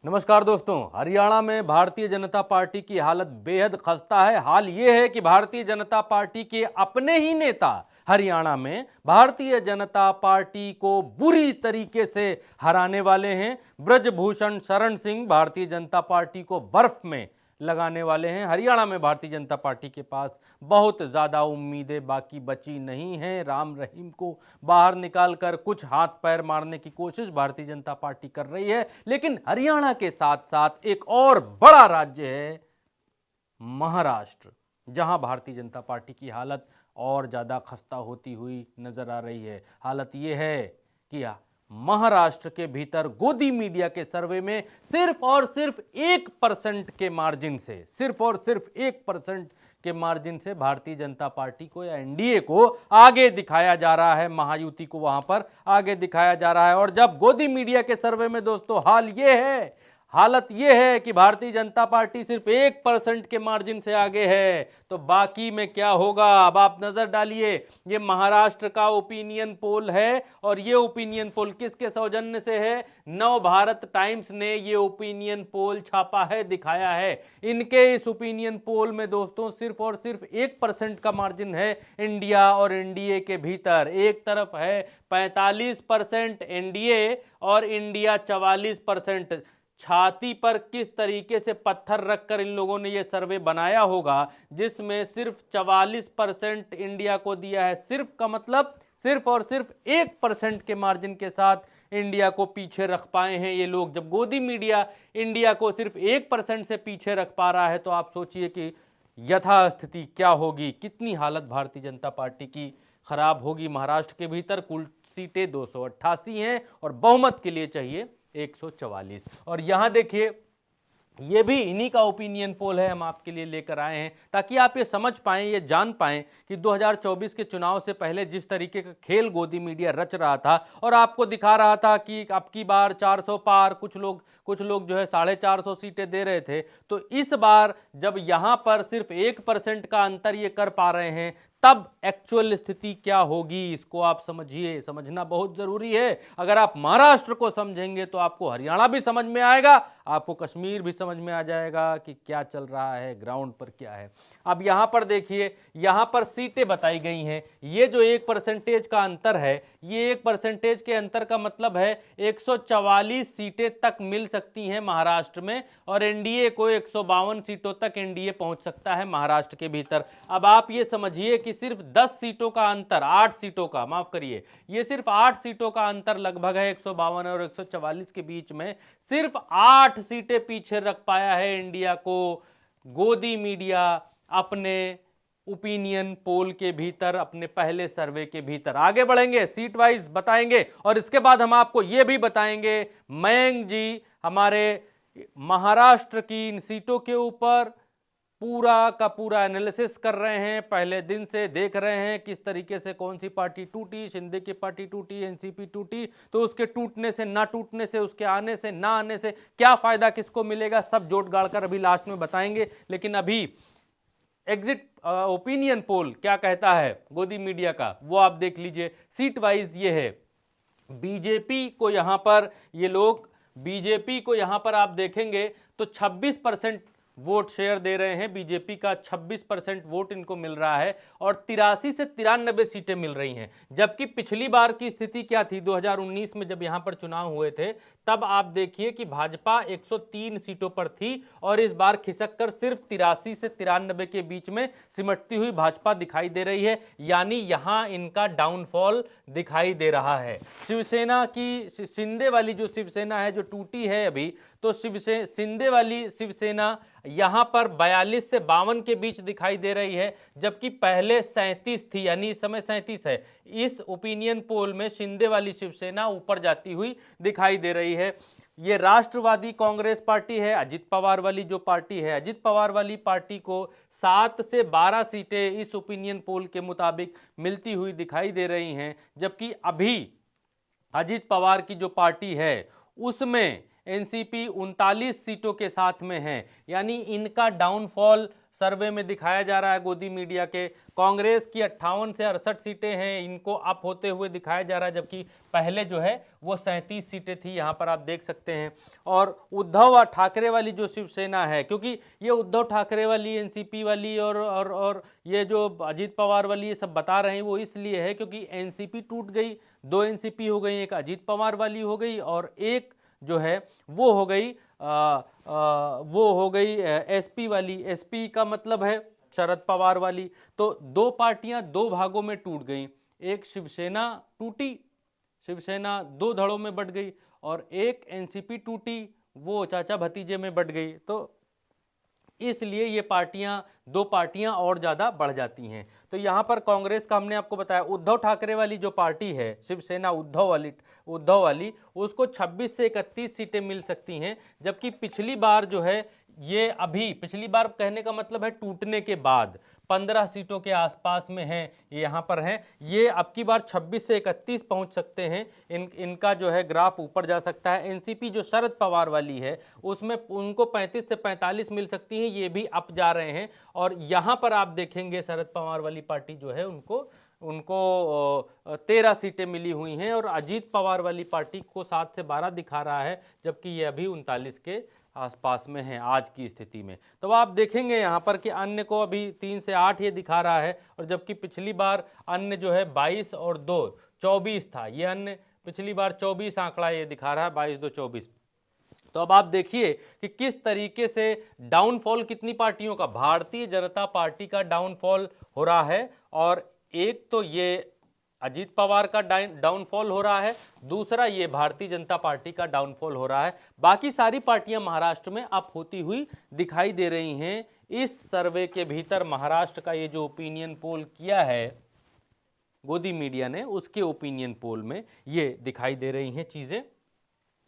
नमस्कार दोस्तों। हरियाणा में भारतीय जनता पार्टी की हालत बेहद खस्ता है। हाल ये है कि भारतीय जनता पार्टी के अपने ही नेता हरियाणा में भारतीय जनता पार्टी को बुरी तरीके से हराने वाले हैं। ब्रजभूषण शरण सिंह भारतीय जनता पार्टी को बर्फ में लगाने वाले हैं। हरियाणा में भारतीय जनता पार्टी के पास बहुत ज़्यादा उम्मीदें बाकी बची नहीं हैं। राम रहीम को बाहर निकालकर कुछ हाथ पैर मारने की कोशिश भारतीय जनता पार्टी कर रही है, लेकिन हरियाणा के साथ साथ एक और बड़ा राज्य है महाराष्ट्र, जहां भारतीय जनता पार्टी की हालत और ज़्यादा खस्ता होती हुई नजर आ रही है। हालत यह है कि महाराष्ट्र के भीतर गोदी मीडिया के सर्वे में सिर्फ और सिर्फ 1% के मार्जिन से, सिर्फ और सिर्फ 1% के मार्जिन से भारतीय जनता पार्टी को या एनडीए को आगे दिखाया जा रहा है, महायुति को वहां पर आगे दिखाया जा रहा है। और जब गोदी मीडिया के सर्वे में दोस्तों हालत यह है कि भारतीय जनता पार्टी सिर्फ 1% के मार्जिन से आगे है, तो बाकी में क्या होगा अब आप नजर डालिए। ये महाराष्ट्र का ओपिनियन पोल है और ये ओपिनियन पोल किसके सौजन्य से है? नव भारत टाइम्स ने ये ओपिनियन पोल छापा है, दिखाया है। इनके इस ओपिनियन पोल में दोस्तों सिर्फ और सिर्फ 1% का मार्जिन है इंडिया और एनडीए के भीतर। एक तरफ है 45% एनडीए और इंडिया 44%। छाती पर किस तरीके से पत्थर रखकर इन लोगों ने यह सर्वे बनाया होगा, जिसमें सिर्फ 44% इंडिया को दिया है। सिर्फ का मतलब सिर्फ और सिर्फ 1% के मार्जिन के साथ इंडिया को पीछे रख पाए हैं ये लोग। जब गोदी मीडिया इंडिया को सिर्फ 1% से पीछे रख पा रहा है, तो आप सोचिए कि यथास्थिति क्या होगी, कितनी हालत भारतीय जनता पार्टी की खराब होगी। महाराष्ट्र के भीतर कुल सीटें 288 हैं और बहुमत के लिए चाहिए 144। और यहां देखिए, ये भी इन्हीं का ओपिनियन पोल है, हम आपके लिए लेकर आए हैं ताकि आप ये समझ पाएं, ये जान पाएं कि 2024 के चुनाव से पहले जिस तरीके का खेल गोदी मीडिया रच रहा था और आपको दिखा रहा था कि अब की बार 400 पार, कुछ लोग जो है 450 सीटें दे रहे थे, तो इस बार जब यहां पर सिर्फ 1% का अंतर ये कर पा रहे हैं, तब एक्चुअल स्थिति क्या होगी, इसको आप समझिए। समझना बहुत जरूरी है। अगर आप महाराष्ट्र को समझेंगे तो आपको हरियाणा भी समझ में आएगा, आपको कश्मीर भी समझ में आ जाएगा कि क्या चल रहा है, ग्राउंड पर क्या है। अब यहां पर देखिए, यहां पर सीटें बताई गई हैं। ये जो 1% का अंतर है, ये 1% के अंतर का मतलब है 144 सीटें तक मिल सकती हैं महाराष्ट्र में, और एनडीए को 152 सीटों तक एनडीए पहुंच सकता है महाराष्ट्र के भीतर। अब आप ये समझिए कि सिर्फ 10 सीटों का अंतर, 8 सीटों का, माफ करिए, ये सिर्फ 8 सीटों का अंतर लगभग है 152 और 144 के बीच में। सिर्फ 8 सीटें पीछे रख पाया है इंडिया को गोदी मीडिया अपने ओपिनियन पोल के भीतर, अपने पहले सर्वे के भीतर। आगे बढ़ेंगे, सीट वाइज बताएंगे और इसके बाद हम आपको यह भी बताएंगे, मयंक जी हमारे महाराष्ट्र की इन सीटों के ऊपर पूरा का पूरा एनालिसिस कर रहे हैं। पहले दिन से देख रहे हैं किस तरीके से कौन सी पार्टी टूटी, शिंदे की पार्टी टूटी, एनसीपी टूटी, तो उसके टूटने से, ना टूटने से, उसके आने से, ना आने से क्या फायदा किसको मिलेगा, सब जोड़ गाड़ कर अभी लास्ट में बताएंगे। लेकिन अभी एग्जिट ओपिनियन पोल क्या कहता है गोदी मीडिया का, वो आप देख लीजिए। सीट वाइज ये है, बीजेपी को यहां पर ये लोग, बीजेपी को यहां पर आप देखेंगे तो 26% वोट शेयर दे रहे हैं। बीजेपी का 26% वोट इनको मिल रहा है और 83 से 93 सीटें मिल रही हैं। जबकि पिछली बार की स्थिति क्या थी, 2019 में जब यहां पर चुनाव हुए थे, तब आप देखिए कि भाजपा 103 सीटों पर थी और इस बार खिसक कर सिर्फ 83 से 93 के बीच में सिमटती हुई भाजपा दिखाई दे रही है। यानी यहां इनका डाउनफॉल दिखाई दे रहा है। शिवसेना की, शिंदे वाली जो शिवसेना है, जो टूटी है अभी, तो शिंदे वाली शिवसेना यहां पर 42 से 52 के बीच दिखाई दे रही है, जबकि पहले 37 थी, यानी इस समय 37 है। इस ओपिनियन पोल में शिंदे वाली शिवसेना ऊपर जाती हुई दिखाई दे रही है। ये राष्ट्रवादी कांग्रेस पार्टी है, अजित पवार वाली जो पार्टी है, अजित पवार वाली पार्टी को 7 से 12 सीटें इस ओपिनियन पोल के मुताबिक मिलती हुई दिखाई दे रही हैं। जबकि अभी अजित पवार की जो पार्टी है उसमें एनसीपी 39 सीटों के साथ में है। यानी इनका डाउनफॉल सर्वे में दिखाया जा रहा है गोदी मीडिया के। कांग्रेस की 58 से 68 सीटें हैं, इनको अप होते हुए दिखाया जा रहा है, जबकि पहले जो है वो 37 सीटें थी, यहाँ पर आप देख सकते हैं। और उद्धव ठाकरे वाली जो शिवसेना है, क्योंकि ये उद्धव ठाकरे वाली, एनसीपी वाली और ये जो अजीत पवार वाली ये सब बता रहे हैं, वो इसलिए है क्योंकि एनसीपी टूट गई, 2 एनसीपी हो गई, एक अजीत पवार वाली हो गई और एक जो है वो हो गई एसपी वाली। एसपी का मतलब है शरद पवार वाली। तो 2 पार्टियां 2 भागों में टूट गई, एक शिवसेना टूटी, शिवसेना 2 धड़ों में बट गई, और एक एनसीपी टूटी, वो चाचा भतीजे में बट गई। तो इसलिए ये 2 पार्टियां और ज़्यादा बढ़ जाती हैं। तो यहाँ पर कांग्रेस का हमने आपको बताया, उद्धव ठाकरे वाली जो पार्टी है शिवसेना उद्धव वाली, उसको 26 से 31 सीटें मिल सकती हैं, जबकि पिछली बार जो है ये अभी, पिछली बार कहने का मतलब है टूटने के बाद 15 सीटों के आसपास में हैं, ये यहाँ पर हैं। ये अब की बार 26 से 31 पहुँच सकते हैं, इनका जो है ग्राफ ऊपर जा सकता है। एनसीपी जो शरद पवार वाली है उसमें उनको 35 से 45 मिल सकती हैं, ये भी अप जा रहे हैं। और यहाँ पर आप देखेंगे शरद पवार वाली पार्टी जो है उनको 13 सीटें मिली हुई हैं, और अजीत पवार वाली पार्टी को 7 से 12 दिखा रहा है, जबकि ये अभी 39 के आसपास में हैं आज की स्थिति में। तो आप देखेंगे यहाँ पर कि अन्य को अभी 3 से 8 ये दिखा रहा है, और जबकि पिछली बार अन्य जो है 22 और 2 24 था, ये अन्य पिछली बार 24 आंकड़ा ये दिखा रहा है, 22 2 24। तो अब आप देखिए कि किस तरीके से डाउनफॉल कितनी पार्टियों का, भारतीय जनता पार्टी का डाउनफॉल हो रहा है। और एक तो ये अजीत पवार का डाउनफॉल हो रहा है, दूसरा ये भारतीय जनता पार्टी का डाउनफॉल हो रहा है। बाकी सारी पार्टियां महाराष्ट्र में अप होती हुई दिखाई दे रही हैं। इस सर्वे के भीतर महाराष्ट्र का ये जो ओपिनियन पोल किया है गोदी मीडिया ने, उसके ओपिनियन पोल में ये दिखाई दे रही हैं चीजें।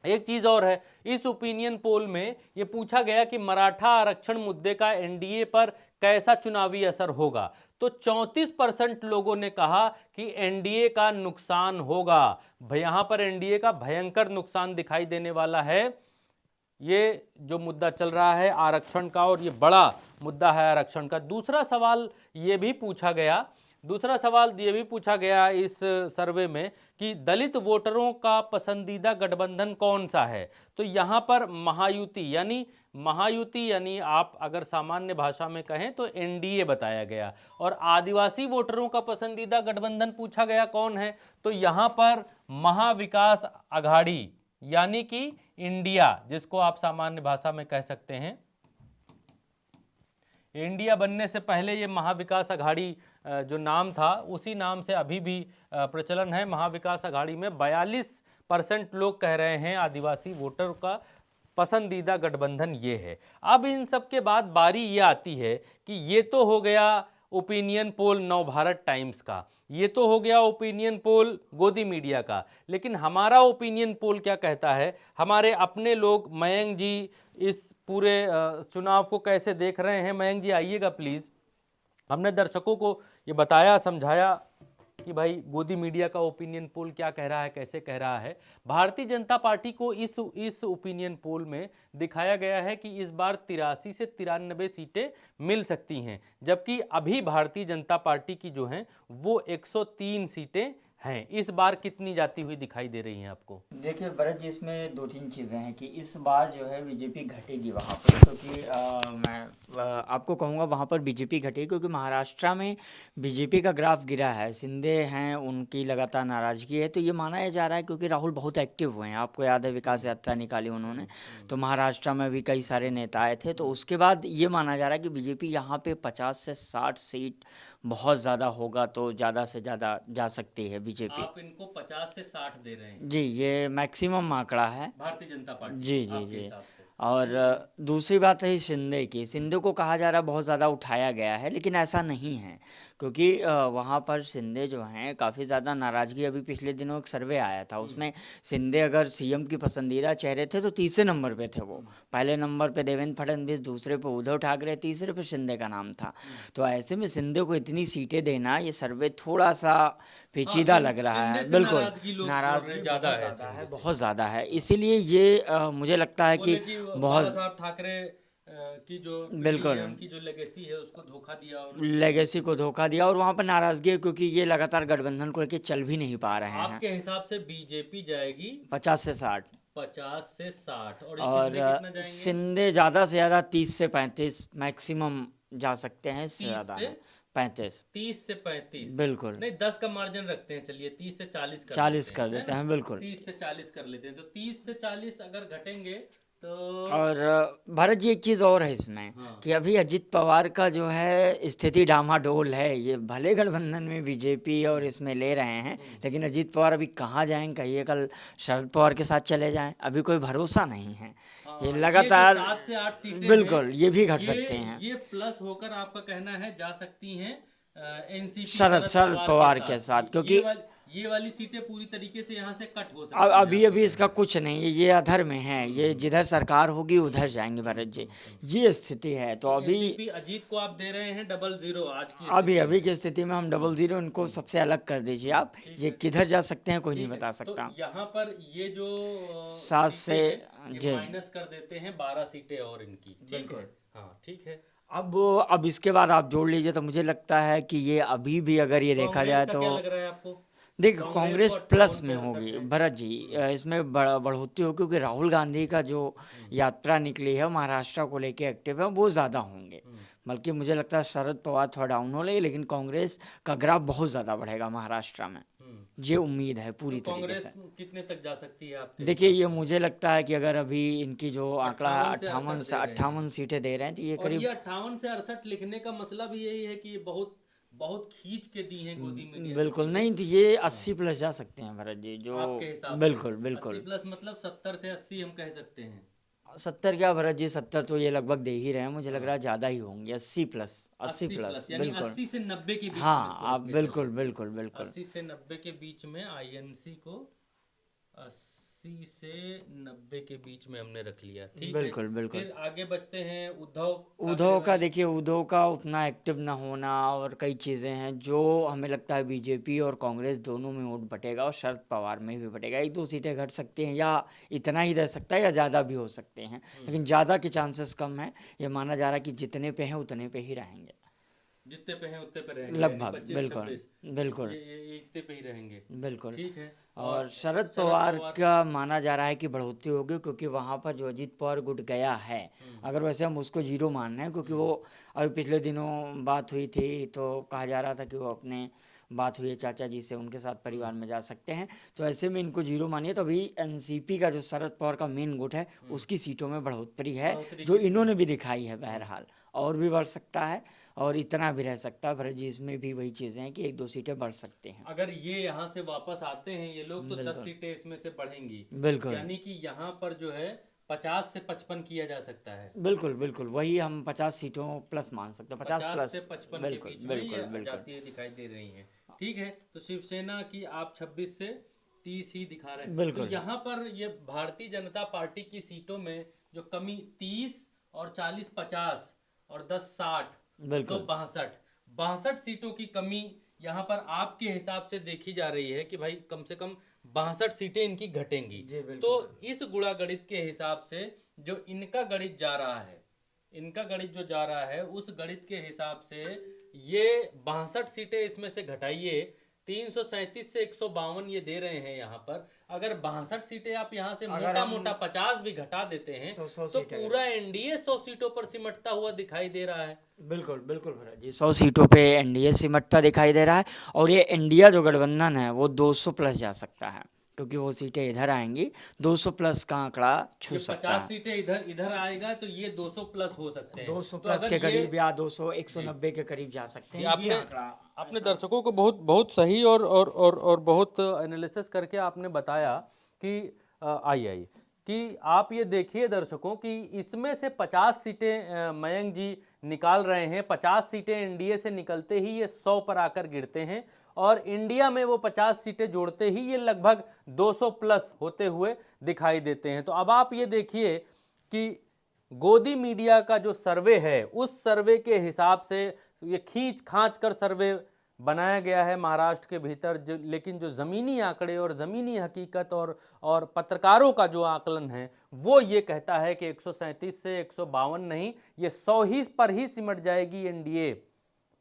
एक चीज और है, इस ओपिनियन पोल में ये पूछा गया कि मराठा आरक्षण मुद्दे का एनडीए पर कैसा चुनावी असर होगा। तो 34% लोगों ने कहा कि एनडीए का नुकसान होगा। यहां पर एनडीए का भयंकर नुकसान दिखाई देने वाला है। ये जो मुद्दा चल रहा है आरक्षण का, और ये बड़ा मुद्दा है आरक्षण का। दूसरा सवाल ये भी पूछा गया इस सर्वे में कि दलित वोटरों का पसंदीदा गठबंधन कौन सा है। तो यहाँ पर महायुति यानी आप अगर सामान्य भाषा में कहें तो एनडीए बताया गया। और आदिवासी वोटरों का पसंदीदा गठबंधन पूछा गया कौन है, तो यहाँ पर महाविकास अघाड़ी यानी कि इंडिया, जिसको आप सामान्य भाषा में कह सकते हैं। इंडिया बनने से पहले ये महाविकास अघाड़ी जो नाम था, उसी नाम से अभी भी प्रचलन है। महाविकास अघाड़ी में 42% लोग कह रहे हैं आदिवासी वोटर का पसंदीदा गठबंधन ये है। अब इन सब के बाद बारी ये आती है कि ये तो हो गया ओपिनियन पोल नवभारत टाइम्स का, ये तो हो गया ओपिनियन पोल गोदी मीडिया का, लेकिन हमारा ओपिनियन पोल क्या कहता है। हमारे अपने लोग, मयंक जी इस पूरे चुनाव को कैसे देख रहे हैं। मयंक जी आइएगा प्लीज। हमने दर्शकों को ये बताया, समझाया कि भाई गोदी मीडिया का ओपिनियन पोल क्या कह रहा है, कैसे कह रहा है। भारतीय जनता पार्टी को इस ओपिनियन पोल में दिखाया गया है कि इस बार 83 से 93 सीटें मिल सकती हैं, जबकि अभी भारतीय जनता पार्टी की जो हैं वो 103 सीटें हैं। इस बार कितनी जाती हुई दिखाई दे रही हैं आपको? देखिए भरत जी, इसमें 2-3 चीज़ें हैं कि इस बार जो है बीजेपी घटेगी वहाँ पर, क्योंकि मैं आपको कहूँगा वहाँ पर बीजेपी घटेगी, क्योंकि महाराष्ट्र में बीजेपी का ग्राफ गिरा है। शिंदे हैं, उनकी लगातार नाराजगी है, तो ये माना जा रहा है क्योंकि राहुल बहुत एक्टिव हुए हैं। आपको याद है विकास यात्रा निकाली उन्होंने, तो महाराष्ट्र में भी कई सारे नेता आए थे। तो उसके बाद ये माना जा रहा है कि बीजेपी यहाँ पे 50 से 60 सीट बहुत ज़्यादा होगा, तो ज़्यादा से ज़्यादा जा सकती है बीजेपी। आप इनको 50 से 60 दे रहे हैं जी, ये मैक्सिमम आंकड़ा है भारतीय जनता पार्टी जी जी आपके जी। हिसाब से? और दूसरी बात है शिंदे की। शिंदे को कहा जा रहा है बहुत ज़्यादा उठाया गया है, लेकिन ऐसा नहीं है, क्योंकि वहाँ पर शिंदे जो हैं काफ़ी ज़्यादा नाराज़गी। अभी पिछले दिनों एक सर्वे आया था, उसमें शिंदे अगर सीएम की पसंदीदा चेहरे थे तो तीसरे नंबर पे थे वो। पहले नंबर पे देवेंद्र फडणवीस, दूसरे पे उद्धव ठाकरे, तीसरे पे शिंदे का नाम था। तो ऐसे में शिंदे को इतनी सीटें देना, ये सर्वे थोड़ा सा पेचीदा लग रहा है। बिल्कुल नाराज़गी ज़्यादा है, बहुत ज़्यादा है। इसीलिए ये मुझे लगता है कि बहुत साहब ठाकरे की जो बिल्कुल। उनकी जो लेगेसी है उसको धोखा दिया उन्होंने। लेगेसी को धोखा दिया और वहाँ पर नाराजगी है क्योंकि ये लगातार गठबंधन को लेकर चल भी नहीं पा रहे हैं। आपके हिसाब से बीजेपी जाएगी 50 से 60 50 से 60 और ये और शिंदे कितना जाएंगे? शिंदे ज़्यादा से ज़्यादा 30 से 35 मैक्सिमम जा सकते हैं, इससे 30 ज़्यादा से नहीं। 35 30 से 35 बिल्कुल। नहीं 10 का मार्जिन रखते हैं, चलिए 30 से 40 कर 40 लेते कर हैं, है देते ना? हैं, बिल्कुल। 30 से 40 कर लेते हैं, तो 30 से 40 अगर घटेंगे तो और भरत जी एक चीज़ और है इसमें हाँ। कि अभी अजित पवार का जो है स्थिति डामाडोल है। ये भले गठबंधन में बीजेपी और इसमें ले रहे हैं, लेकिन अजित पवार अभी कहाँ जाएंगे, कहिए कल शरद पवार के साथ चले जाएं, अभी कोई भरोसा नहीं है। ये हाँ, लगातार ये जो 7 से 8 सीटें बिल्कुल हैं, ये भी घट सकते हैं ये प्लस होकर आपका कहना है जा सकती हैं एनसीपी शरद पवार के साथ, क्योंकि ये वाली सीटें पूरी तरीके से यहाँ से कट हो सकती अब हैं। अभी अभी इसका कुछ नहीं है, ये अधर में है, ये जिधर सरकार होगी उधर जाएंगे भरत जी, ये स्थिति है। तो अभी एनसीपी अजीत को आप दे रहे हैं 00 आज की अभी की स्थिति में हम 00 इनको सबसे अलग कर दीजिए आप। ये किधर जा सकते हैं कोई नहीं बता सकता। तो यहाँ पर ये जो 7 से जी माइनस कर देते हैं 12 सीटें और इनकी, ठीक है? हाँ ठीक है। अब इसके बाद आप जोड़ लीजिए तो मुझे लगता है कि ये अभी भी अगर ये देखा कांग्रेस जाए का तो क्या लग रहा है आपको? देखिए कांग्रेस कांग्रेस को प्लस 58 में से होगी 68 भरत जी, इसमें बढ़ोतरी होगी क्योंकि राहुल गांधी का जो यात्रा निकली है महाराष्ट्र को लेके एक्टिव है वो ज़्यादा होंगे। बल्कि मुझे लगता है शरद पवार थोड़ा डाउन हो लेगी, लेकिन कांग्रेस का ग्राफ बहुत ज़्यादा बढ़ेगा महाराष्ट्र में, ये उम्मीद है पूरी तरीके कांग्रेस से। कितने तक जा सकती है आपके? देखिए ये मुझे लगता है कि अगर अभी इनकी जो आंकड़ा 58 से 58 सीटें दे रहे हैं तो ये और करीब ये 58 से 68 लिखने का मतलब यही है कि ये बहुत बहुत खींच के दी हैं गोदी मीडिया। बिल्कुल नहीं, तो ये 80 प्लस जा सकते हैं भरत जी, जो आपके हिसाब बिल्कुल से बिल्कुल 80 प्लस मतलब 70 से 80 हम कह सकते हैं। 70 क्या भरत जी, 70 तो ये लगभग दे ही रहे हैं, मुझे लग रहा है ज़्यादा ही होंगे, 80 प्लस 80 प्लस यानी बिल्कुल। 80 से 90 के बीच हाँ में इसको आप रख के बिल्कुल बिल्कुल बिल्कुल 80 से 90 के बीच में आईएनसी को 80 से 90 के बीच में हमने रख लिया, ठीक है? बिल्कुल बिल्कुल। फिर आगे बचते हैं उद्धव उद्धव का देखिए, उद्धव का उतना एक्टिव ना होना और कई चीज़ें हैं जो हमें लगता है बीजेपी और कांग्रेस दोनों में वोट बटेगा और शरद पवार में भी बटेगा। 1-2 सीटें घट सकती हैं या इतना ही रह सकता है या ज़्यादा भी हो सकते हैं, लेकिन ज़्यादा के चांसेस कम है। ये माना जा रहा है कि जितने पे हैं उतने पे ही रहेंगे, जितने पे हैं उतने पे रहेंगे, लगभग 25, बिल्कुल 26, बिल्कुल ये इतने पे ही रहेंगे, बिल्कुल। ठीक है? और शरद पवार का माना जा रहा है कि बढ़ोतरी होगी क्योंकि वहाँ पर जो अजीत पवार गुट गया है, अगर वैसे हम उसको जीरो मान रहे हैं क्योंकि वो अभी पिछले दिनों बात हुई थी तो कहा जा रहा था कि वो अपने बात हुई है चाचा जी से, उनके साथ परिवार में जा सकते हैं, तो ऐसे में इनको जीरो मानिए। तो अभी एनसीपी का जो शरद पवार का मेन गुट है उसकी सीटों में बढ़ोतरी है जो इन्होंने भी दिखाई है, बहरहाल और भी बढ़ सकता है और इतना भी रह सकता है भरत जी। इसमें भी वही चीज़ें हैं कि 1-2 सीटें बढ़ सकते हैं अगर ये यहाँ से वापस आते हैं ये लोग तो 10 सीटें इसमें से बढ़ेंगी, बिल्कुल। यानी कि यहाँ पर जो है 50 से 55 किया जा सकता है। बिल्कुल बिल्कुल वही हम 50 सीटों प्लस मान सकते हैं, 50 प्लस से 55 के बिल्कुल बीच में बिल्कुल ये बिल्कुल जाती दिखाई दे रही हैं, ठीक है? तो शिवसेना की आप 26 से 30 ही दिखा रहे हैं। बिल्कुल। तो यहाँ पर ये भारतीय जनता पार्टी की सीटों में जो कमी 30 और 40 50 और 10 60 बिल्कुल। तो 62 सीटों की कमी यहाँ पर आपके हिसाब से देखी जा रही है कि भाई कम से कम 62 सीटें इनकी घटेंगी। तो इस गुणा गणित के हिसाब से जो इनका गणित जा रहा है, इनका गणित जो जा रहा है उस गणित के हिसाब से ये 62 सीटें इसमें से घटाइए, 337 से 152 ये दे रहे हैं यहाँ पर। अगर 62 सीटें आप यहाँ से मोटा मोटा 50 भी घटा देते हैं तो पूरा एनडीए 100 सीटों पर सिमटता हुआ दिखाई दे रहा है। बिल्कुल बिल्कुल भरत जी, 100 सीटों पे एनडीए सिमटता दिखाई दे रहा है और ये इंडिया जो गठबंधन है वो 200 प्लस जा सकता है क्योंकि वो सीटें इधर आएंगी, 200 प्लस का आंकड़ा छू सकता है। 50 सीटें इधर आएगा तो ये 200 प्लस हो सकते हैं, 200 प्लस के करीब या 200 190 के करीब जा सकते हैं। आपने दर्शकों को बहुत सही और बहुत एनालिसिस करके आपने बताया कि आई कि आप ये देखिए दर्शकों कि इसमें से 50 सीटें मयंक जी निकाल रहे हैं, 50 सीटें एनडीए से निकलते ही ये 100 पर आकर गिरते हैं और इंडिया में वो 50 सीटें जोड़ते ही ये लगभग 200 प्लस होते हुए दिखाई देते हैं। तो अब आप ये देखिए कि गोदी मीडिया का जो सर्वे है उस सर्वे के हिसाब से ये खींच खांच कर सर्वे बनाया गया है महाराष्ट्र के भीतर, लेकिन जो ज़मीनी आंकड़े और ज़मीनी हकीकत और पत्रकारों का जो आकलन है वो ये कहता है कि 137 से 152 नहीं, ये 100 ही पर ही सिमट जाएगी एनडीए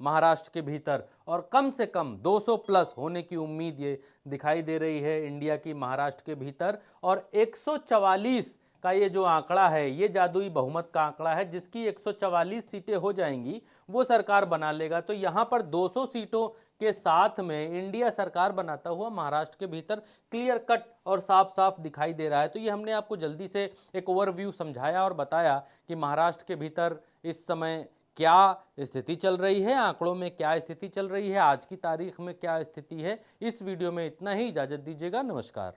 महाराष्ट्र के भीतर, और कम से कम 200 प्लस होने की उम्मीद ये दिखाई दे रही है इंडिया की महाराष्ट्र के भीतर। और 144 का ये जो आंकड़ा है ये जादुई बहुमत का आंकड़ा है, जिसकी 144 सीटें हो जाएंगी वो सरकार बना लेगा। तो यहाँ पर 200 सीटों के साथ में इंडिया सरकार बनाता हुआ महाराष्ट्र के भीतर क्लियर कट और साफ साफ दिखाई दे रहा है। तो ये हमने आपको जल्दी से एक ओवरव्यू समझाया और बताया कि महाराष्ट्र के भीतर इस समय क्या स्थिति चल रही है, आंकड़ों में क्या स्थिति चल रही है, आज की तारीख में क्या स्थिति है। इस वीडियो में इतना ही, इजाजत दीजिएगा, नमस्कार।